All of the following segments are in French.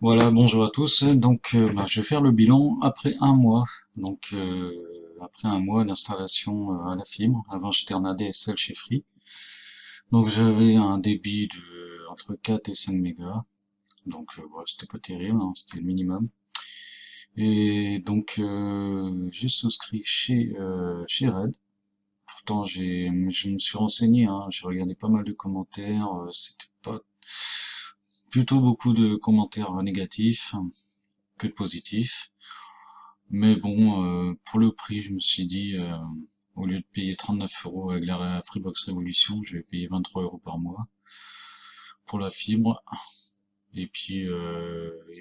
Voilà, bonjour à tous. Donc, je vais faire le bilan après un mois. Donc, après un mois d'installation à la fibre. Avant, j'étais en ADSL chez Free. Donc, j'avais un débit de entre 4 et 5 mégas. Donc, voilà, c'était pas terrible, hein, c'était le minimum. Et donc, j'ai souscrit chez Red. Pourtant, je me suis renseigné, hein, j'ai regardé pas mal de commentaires. C'était pas plutôt beaucoup de commentaires négatifs que de positifs. Mais bon, pour le prix, je me suis dit, au lieu de payer 39 € avec la Freebox Révolution, je vais payer 23 € par mois pour la fibre. Et puis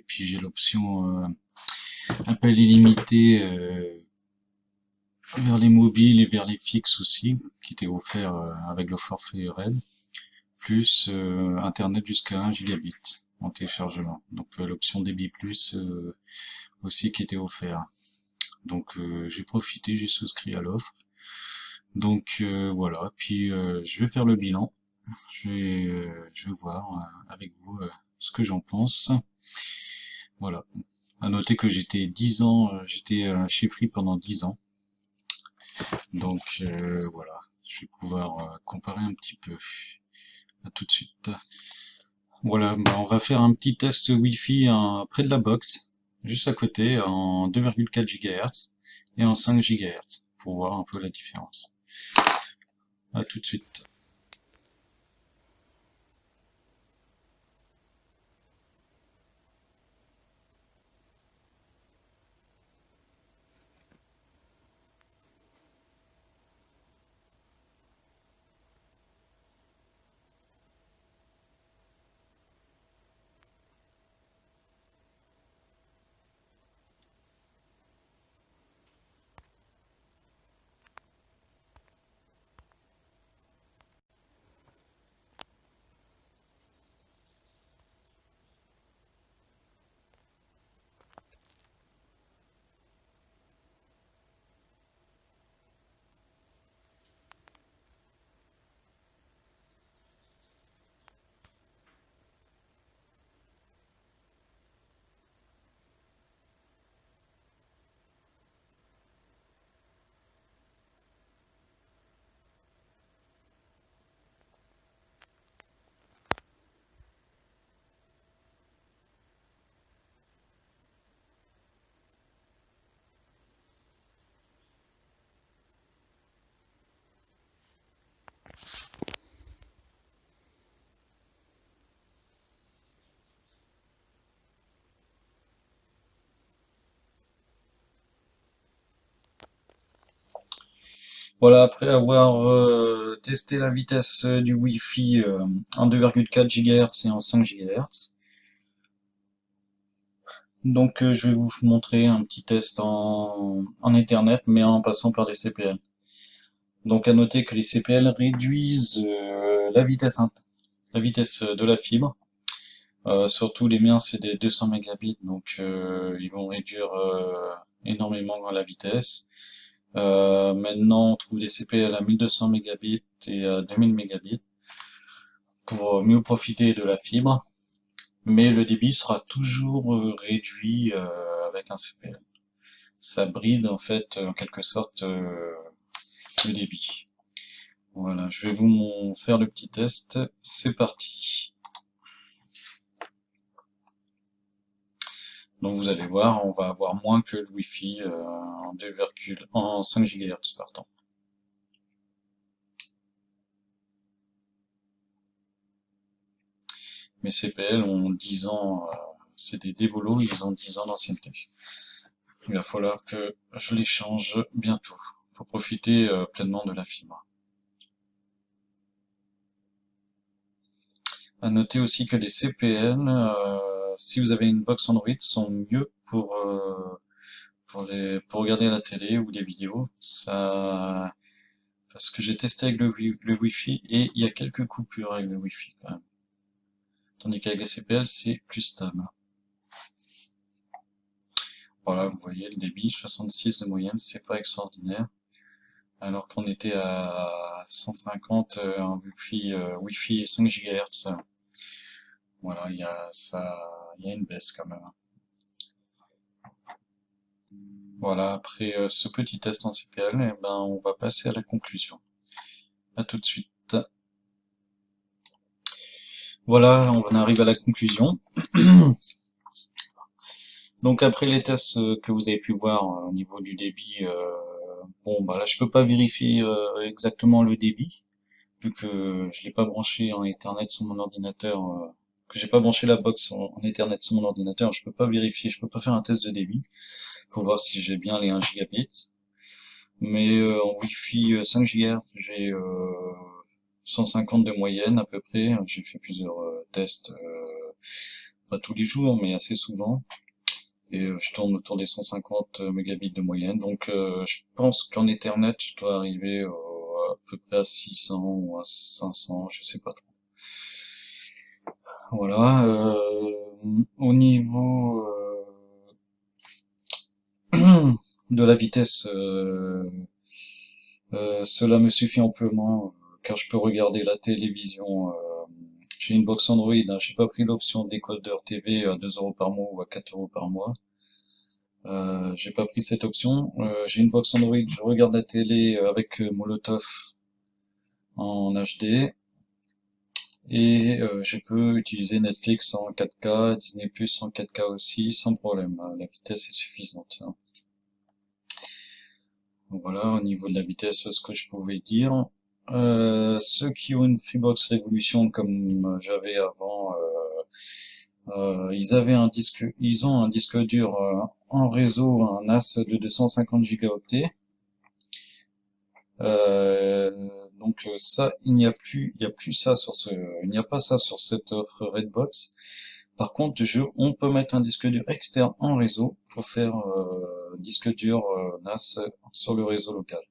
j'ai l'option appel illimité vers les mobiles et vers les fixes aussi, qui était offert avec le forfait RAID, plus Internet jusqu'à 1 gigabit en téléchargement. Donc l'option débit plus aussi qui était offert. Donc j'ai profité, j'ai souscrit à l'offre. Donc voilà, puis je vais faire le bilan. Je vais voir avec vous ce que j'en pense. Voilà. À noter que j'étais 10 ans, j'étais chez Free pendant 10 ans. Donc voilà, je vais pouvoir comparer un petit peu. À tout de suite. Voilà, on va faire un petit test Wi-Fi près de la box, juste à côté, en 2,4 GHz et en 5 GHz, pour voir un peu la différence. À tout de suite. Voilà, après avoir testé la vitesse du Wi-Fi en 2,4 GHz et en 5 GHz, donc je vais vous montrer un petit test en Ethernet, mais en passant par des CPL. Donc à noter que les CPL réduisent la vitesse de la fibre. Surtout les miens, c'est des 200 mégabits, donc ils vont réduire énormément la vitesse. Maintenant, on trouve des CPL à 1200 mégabits et à 2000 mégabits pour mieux profiter de la fibre, mais le débit sera toujours réduit avec un CPL. Ça bride en fait, en quelque sorte, le débit. Voilà, je vais vous faire le petit test. C'est parti. Donc vous allez voir, on va avoir moins que le Wi-Fi en 5 GHz par temps. Mes CPL ont 10 ans, c'est des dévolos, ils ont 10 ans d'ancienneté. Il va falloir que je les change bientôt pour profiter pleinement de la fibre. À noter aussi que les CPL, si vous avez une box Android, sont mieux pour regarder la télé ou des vidéos. Ça, parce que j'ai testé avec le Wi-Fi et il y a quelques coupures avec le Wi-Fi quand même. Tandis qu'avec les CPL, c'est plus stable. Voilà, vous voyez le débit, 66 de moyenne, c'est pas extraordinaire. Alors qu'on était à 150 en Wi-Fi et 5 GHz. Voilà, il y a ça. il y a une baisse quand même. Voilà, après ce petit test en CPL, eh ben, on va passer à la conclusion. À tout de suite. Voilà, on en arrive à la conclusion. Donc après les tests que vous avez pu voir au niveau du débit, bon bah là je peux pas vérifier exactement le débit, vu que je l'ai pas branché en Ethernet sur mon ordinateur, que j'ai pas branché la box en Ethernet sur mon ordinateur, je peux pas vérifier, je peux pas faire un test de débit pour voir si j'ai bien les 1 gigabit. Mais en Wi-Fi 5 GHz, j'ai 150 de moyenne à peu près. J'ai fait plusieurs tests, pas tous les jours, mais assez souvent. Et je tourne autour des 150 mégabits de moyenne. Donc je pense qu'en Ethernet, je dois arriver à peu près à 600 ou à 500, je sais pas trop. Voilà. Au niveau de la vitesse, cela me suffit amplement car je peux regarder la télévision. J'ai une box Android, hein, j'ai pas pris l'option décodeur TV à 2 euros par mois ou à 4 euros par mois. J'ai pas pris cette option. J'ai une box Android, je regarde la télé avec Molotov en HD et je peux utiliser Netflix en 4K, Disney Plus en 4K aussi sans problème. La vitesse est suffisante, hein. Donc voilà, au niveau de la vitesse, ce que je pouvais dire. Ceux qui ont une Freebox Révolution comme j'avais avant, ils ont un disque dur en réseau, un NAS de 250 gigaoctets. Euh, donc ça, il y a plus ça sur il n'y a pas ça sur cette offre Redbox. Par contre, on peut mettre un disque dur externe en réseau pour faire disque dur NAS sur le réseau local.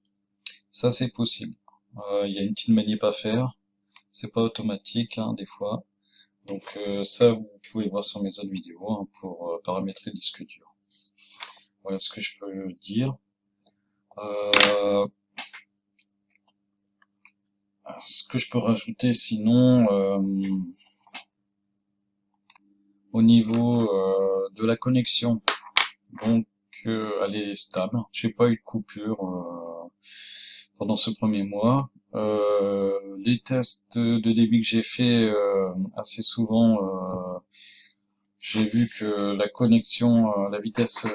Ça, c'est possible. Il y a une petite manip à faire. C'est pas automatique, hein, des fois. Donc ça, vous pouvez voir sur mes autres vidéos hein, pour paramétrer le disque dur. Voilà ce que je peux dire. Euh, Ce que je peux rajouter sinon, au niveau de la connexion, donc elle est stable. J'ai pas eu de coupure pendant ce premier mois. Les tests de débit que j'ai fait assez souvent, j'ai vu que la connexion, la vitesse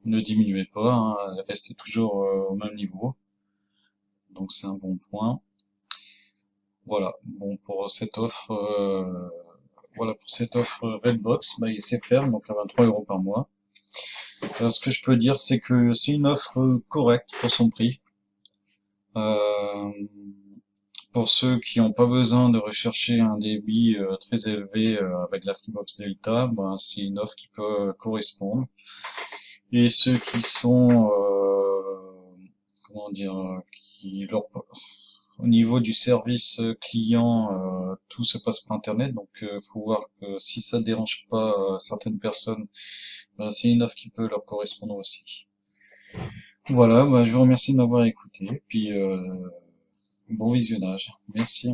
ne diminuait pas, hein, elle restait toujours au même niveau. Donc c'est un bon point. Voilà. Bon pour cette offre, Redbox, bah, il sait faire donc à 23 euros par mois. Ce que je peux dire, c'est que c'est une offre correcte pour son prix. Euh, pour ceux qui n'ont pas besoin de rechercher un débit très élevé avec la Freebox Delta, ben, c'est une offre qui peut correspondre. Et ceux qui sont, comment dire, au niveau du service client, tout se passe par Internet, donc faut voir que si ça dérange pas certaines personnes, ben, c'est une offre qui peut leur correspondre aussi. Voilà, bah, je vous remercie de m'avoir écouté, puis bon visionnage. Merci.